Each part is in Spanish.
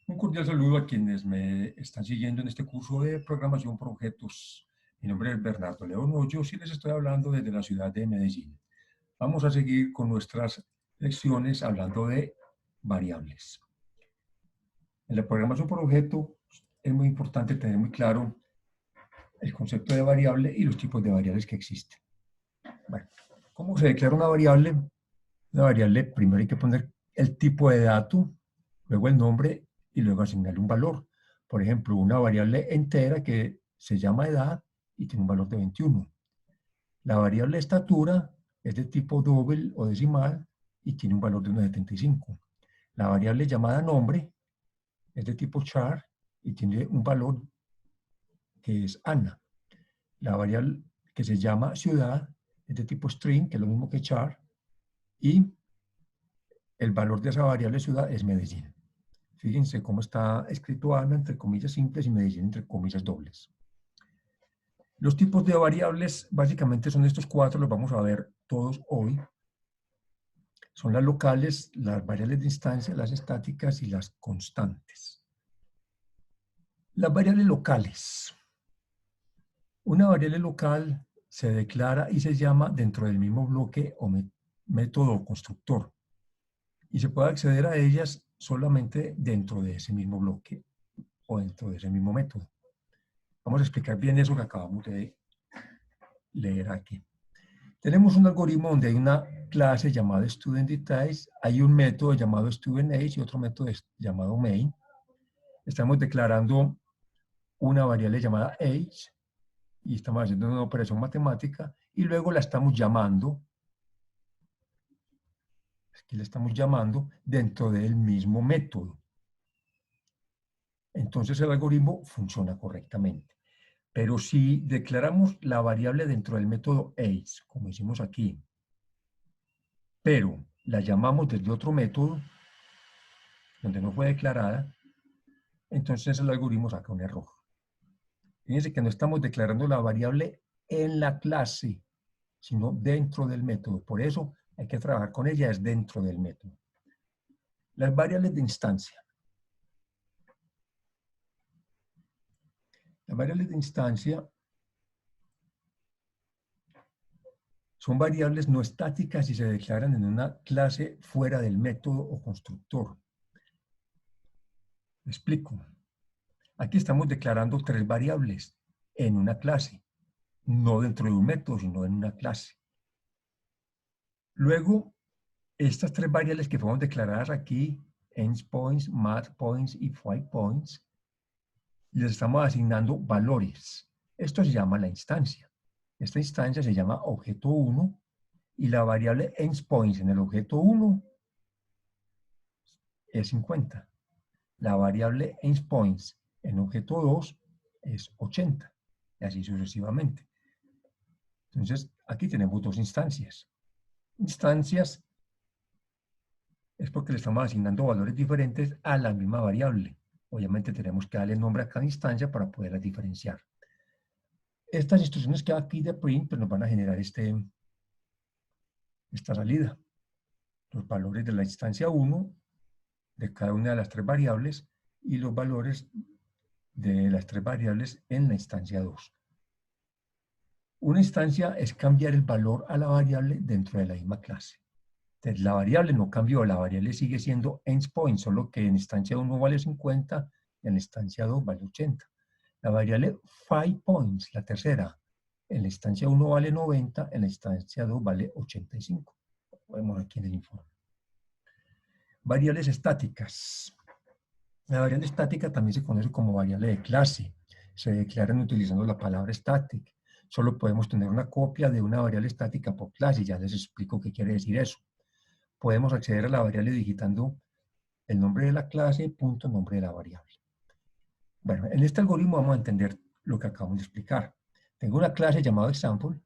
Un cordial saludo a quienes me están siguiendo en este curso de programación por objetos. Mi nombre es Bernardo León Hoyos y les estoy hablando desde la ciudad de Medellín. Vamos a seguir con nuestras lecciones hablando de variables. En la programación por objeto es muy importante tener muy claro el concepto de variable y los tipos de variables que existen. Bueno, ¿cómo se declara una variable? Una variable, primero hay que poner el tipo de dato, luego el nombre y luego asignarle un valor. Por ejemplo, una variable entera que se llama edad y tiene un valor de 21. La variable estatura es de tipo double o decimal y tiene un valor de 1,75. La variable llamada nombre es de tipo char y tiene un valor que es Ana. La variable que se llama ciudad es de tipo string, que es lo mismo que char, y el valor de esa variable ciudad es Medellín. Fíjense cómo está escrito Ana entre comillas simples y Medellín entre comillas dobles. Los tipos de variables básicamente son estos cuatro, los vamos a ver todos hoy. Son las locales, las variables de instancia, las estáticas y las constantes. Las variables locales. Una variable local se declara y se llama dentro del mismo bloque o método constructor. Y se puede acceder a ellas solamente dentro de ese mismo bloque o dentro de ese mismo método. Vamos a explicar bien eso que acabamos de leer aquí. Tenemos un algoritmo donde hay una clase llamada studentDetails, hay un método llamado studentAge y otro método llamado main. Estamos declarando una variable llamada age y estamos haciendo una operación matemática y luego la estamos llamando, aquí la estamos llamando dentro del mismo método. Entonces el algoritmo funciona correctamente. Pero si declaramos la variable dentro del método age, como hicimos aquí, pero la llamamos desde otro método, donde no fue declarada, entonces el algoritmo saca un error. Fíjense que no estamos declarando la variable en la clase, sino dentro del método. Por eso hay que trabajar con ella, es dentro del método. Las variables de instancia. Las variables de instancia son variables no estáticas y se declaran en una clase fuera del método o constructor. ¿Me explico? Aquí estamos declarando tres variables en una clase, no dentro de un método, sino en una clase. Luego, estas tres variables que fueron declaradas aquí, endpoints, mathPoints y findPoints, les estamos asignando valores. Esto se llama la instancia. Esta instancia se llama objeto 1 y la variable endpoints en el objeto 1 es 50. La variable endpoints en objeto 2 es 80 y así sucesivamente. Entonces, aquí tenemos dos instancias. Instancias es porque le estamos asignando valores diferentes a la misma variable. Obviamente tenemos que darle nombre a cada instancia para poderlas diferenciar. Estas instrucciones que aquí de print pues nos van a generar esta salida. Los valores de la instancia 1 de cada una de las tres variables y los valores de las tres variables en la instancia 2. Una instancia es cambiar el valor a la variable dentro de la misma clase. Entonces, la variable no cambió, la variable sigue siendo endpoint, solo que en instancia 1 vale 50 y en la instancia 2 vale 80. La variable findPoints, la tercera, en la instancia 1 vale 90, en la instancia 2 vale 85. Lo vemos aquí en el informe. Variables estáticas. La variable estática también se conoce como variable de clase. Se declaran utilizando la palabra static. Solo podemos tener una copia de una variable estática por clase. Ya les explico qué quiere decir eso. Podemos acceder a la variable digitando el nombre de la clase, punto, nombre de la variable. Bueno, en este algoritmo vamos a entender lo que acabamos de explicar. Tengo una clase llamada example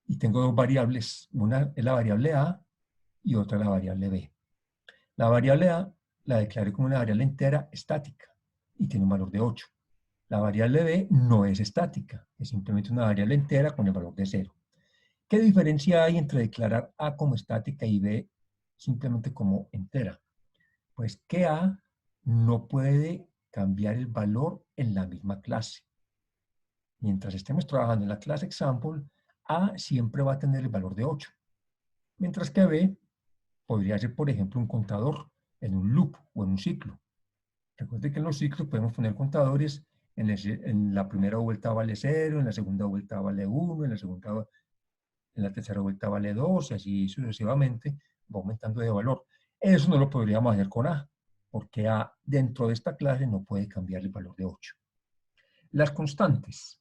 y tengo dos variables. Una es la variable A y otra la variable B. La variable A la declaré como una variable entera estática y tiene un valor de 8. La variable B no es estática, es simplemente una variable entera con el valor de 0. ¿Qué diferencia hay entre declarar A como estática y B simplemente como entera? Pues que A no puede cambiar el valor en la misma clase. Mientras estemos trabajando en la clase example, A siempre va a tener el valor de 8, mientras que B podría ser, por ejemplo, un contador en un loop o en un ciclo. Recuerde que en los ciclos podemos poner contadores, en la primera vuelta vale 0, en la segunda vuelta vale 1, en la tercera vuelta vale 2, y así sucesivamente va aumentando de valor. Eso no lo podríamos hacer con A, porque A dentro de esta clase no puede cambiar el valor de 8. Las constantes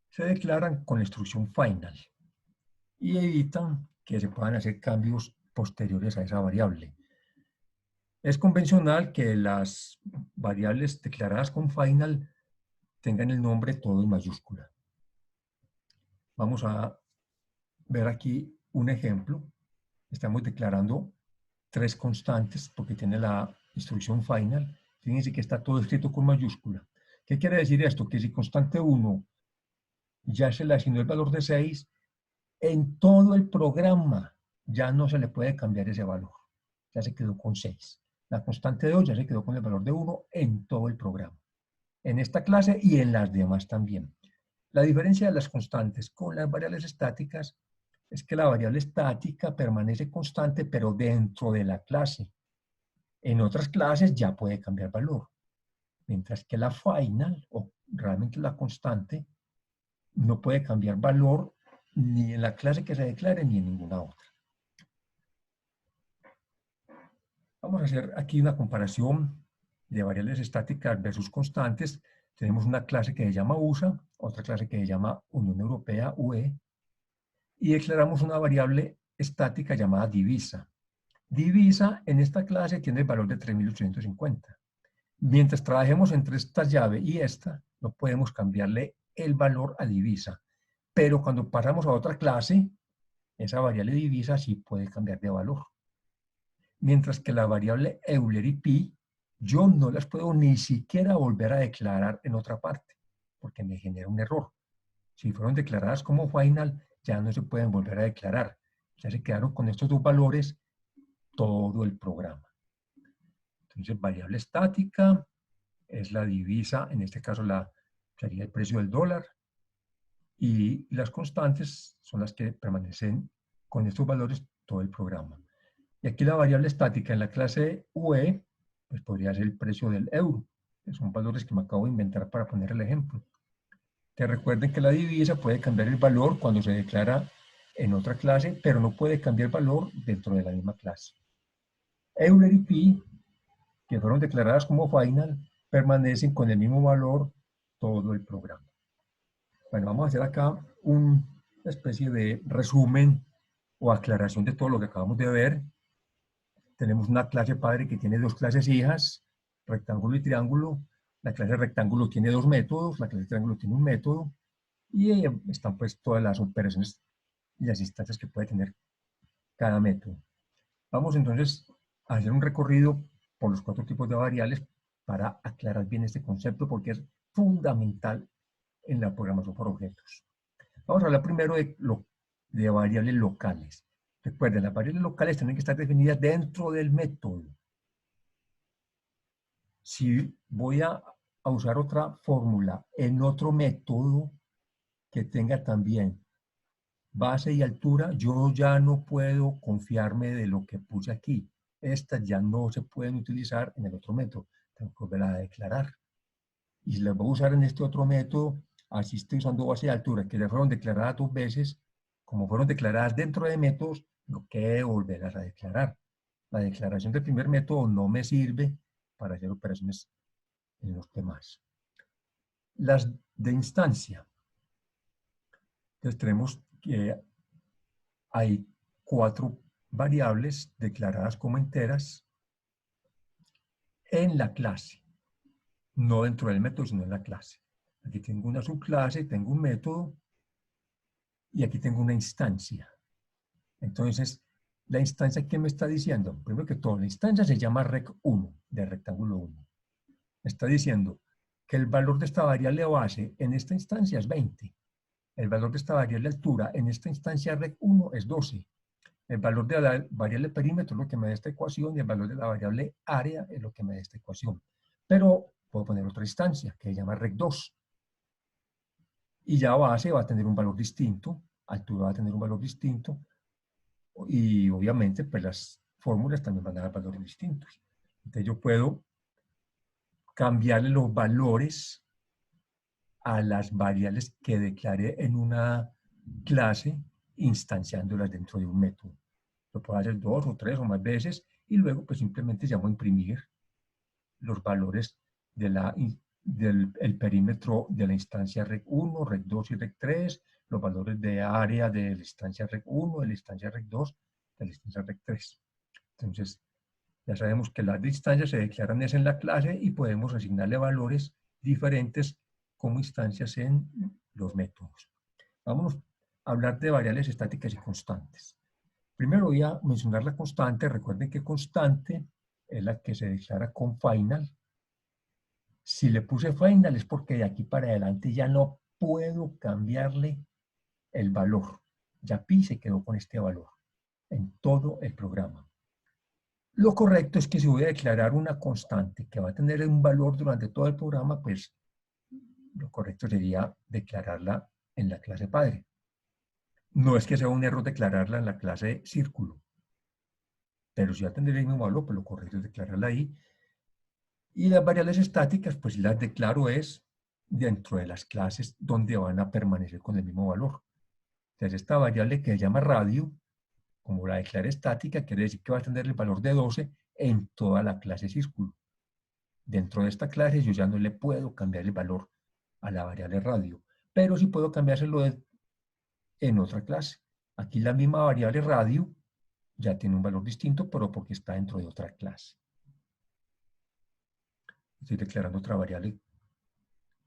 se declaran con la instrucción final y evitan que se puedan hacer cambios posteriores a esa variable. Es convencional que las variables declaradas con final tengan el nombre todo en mayúscula. Vamos a ver aquí un ejemplo. Estamos declarando 3 constantes porque tiene la instrucción final. Fíjense que está todo escrito con mayúscula. ¿Qué quiere decir esto? Que si constante 1 ya se le asignó el valor de 6, en todo el programa ya no se le puede cambiar ese valor. Ya se quedó con 6. La constante 2 ya se quedó con el valor de 1 en todo el programa. En esta clase y en las demás también. La diferencia de las constantes con las variables estáticas es que la variable estática permanece constante, pero dentro de la clase. En otras clases ya puede cambiar valor. Mientras que la final, o realmente la constante, no puede cambiar valor ni en la clase que se declare ni en ninguna otra. Vamos a hacer aquí una comparación de variables estáticas versus constantes. Tenemos una clase que se llama USA, otra clase que se llama Unión Europea, UE, y declaramos una variable estática llamada divisa. Divisa en esta clase tiene el valor de 3.850. Mientras trabajemos entre esta llave y esta, no podemos cambiarle el valor a divisa. Pero cuando pasamos a otra clase, esa variable divisa sí puede cambiar de valor. Mientras que la variable Euler y Pi, yo no las puedo ni siquiera volver a declarar en otra parte, porque me genera un error. Si fueron declaradas como final, ya no se pueden volver a declarar. Ya se quedaron con estos dos valores todo el programa. Entonces, variable estática es la divisa, en este caso sería el precio del dólar, y las constantes son las que permanecen con estos valores todo el programa. Y aquí la variable estática en la clase UE, pues podría ser el precio del euro, que son valores que me acabo de inventar para poner el ejemplo. Que recuerden que la divisa puede cambiar el valor cuando se declara en otra clase, pero no puede cambiar valor dentro de la misma clase. Euler y Pi, que fueron declaradas como final, permanecen con el mismo valor todo el programa. Bueno, vamos a hacer acá una especie de resumen o aclaración de todo lo que acabamos de ver. Tenemos una clase padre que tiene 2 clases hijas, rectángulo y triángulo. La clase rectángulo tiene 2 métodos, la clase triángulo tiene un método, y están pues todas las operaciones y las instancias que puede tener cada método. Vamos entonces a hacer un recorrido por los 4 tipos de variables para aclarar bien este concepto porque es fundamental en la programación por objetos. Vamos a hablar primero de variables locales. Recuerden, las variables locales tienen que estar definidas dentro del método. Si voy a usar otra fórmula en otro método que tenga también base y altura, yo ya no puedo confiarme de lo que puse aquí. Estas ya no se pueden utilizar en el otro método. Tengo que volver a declarar. Y si las voy a usar en este otro método, así estoy usando base y altura, que ya fueron declaradas 2 veces, como fueron declaradas dentro de métodos, no quiero volverlas a declarar. La declaración del primer método no me sirve para hacer operaciones en los demás. Las de instancia. Entonces tenemos que hay 4 variables declaradas como enteras en la clase, no dentro del método, sino en la clase. Aquí tengo una subclase, tengo un método y aquí tengo una instancia. Entonces, la instancia, ¿qué me está diciendo? Primero que todo, la instancia se llama rec1, de rectángulo 1. Me está diciendo que el valor de esta variable base en esta instancia es 20. El valor de esta variable altura en esta instancia rec1 es 12. El valor de la variable perímetro es lo que me da esta ecuación y el valor de la variable área es lo que me da esta ecuación. Pero puedo poner otra instancia que se llama rec2. Y ya base va a tener un valor distinto, altura va a tener un valor distinto y obviamente pues las fórmulas también van a dar valores distintos. Entonces yo puedo cambiarle los valores a las variables que declaré en una clase instanciándolas dentro de un método. Lo puedo hacer 2 o 3 o más veces y luego pues simplemente llamo a imprimir los valores de del perímetro de la instancia rec1, rec2 y rec3, los valores de área de la instancia rec1, de la instancia rec2, de la instancia rec3. Entonces, ya sabemos que las distancias se declaran es en la clase y podemos asignarle valores diferentes como instancias en los métodos. Vamos a hablar de variables estáticas y constantes. Primero voy a mencionar la constante. Recuerden que constante es la que se declara con final. Si le puse final es porque de aquí para adelante ya no puedo cambiarle el valor. Ya pi se quedó con este valor en todo el programa. Lo correcto es que si voy a declarar una constante que va a tener un valor durante todo el programa, pues lo correcto sería declararla en la clase padre. No es que sea un error declararla en la clase círculo, pero si va a tener el mismo valor, pues lo correcto es declararla ahí. Y las variables estáticas, pues las declaro es dentro de las clases donde van a permanecer con el mismo valor. Entonces esta variable que se llama radio, como la declaré estática, quiere decir que va a tener el valor de 12 en toda la clase círculo. Dentro de esta clase yo ya no le puedo cambiar el valor a la variable radio, pero sí puedo cambiárselo en otra clase. Aquí la misma variable radio ya tiene un valor distinto, pero porque está dentro de otra clase. Estoy declarando otra variable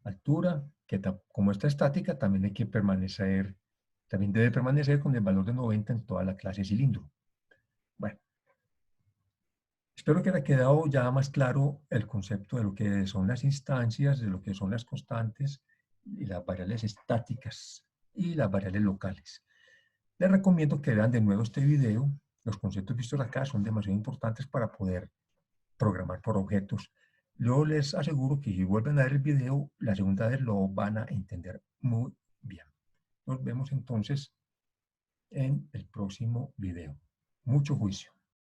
altura, que como está estática, también hay que permanecer, también debe permanecer con el valor de 90 en toda la clase cilindro. Bueno, espero que haya quedado ya más claro el concepto de lo que son las instancias, de lo que son las constantes y las variables estáticas y las variables locales. Les recomiendo que vean de nuevo este video. Los conceptos vistos acá son demasiado importantes para poder programar por objetos. Yo les aseguro que si vuelven a ver el video, la segunda vez lo van a entender muy bien. Nos vemos entonces en el próximo video. Mucho juicio.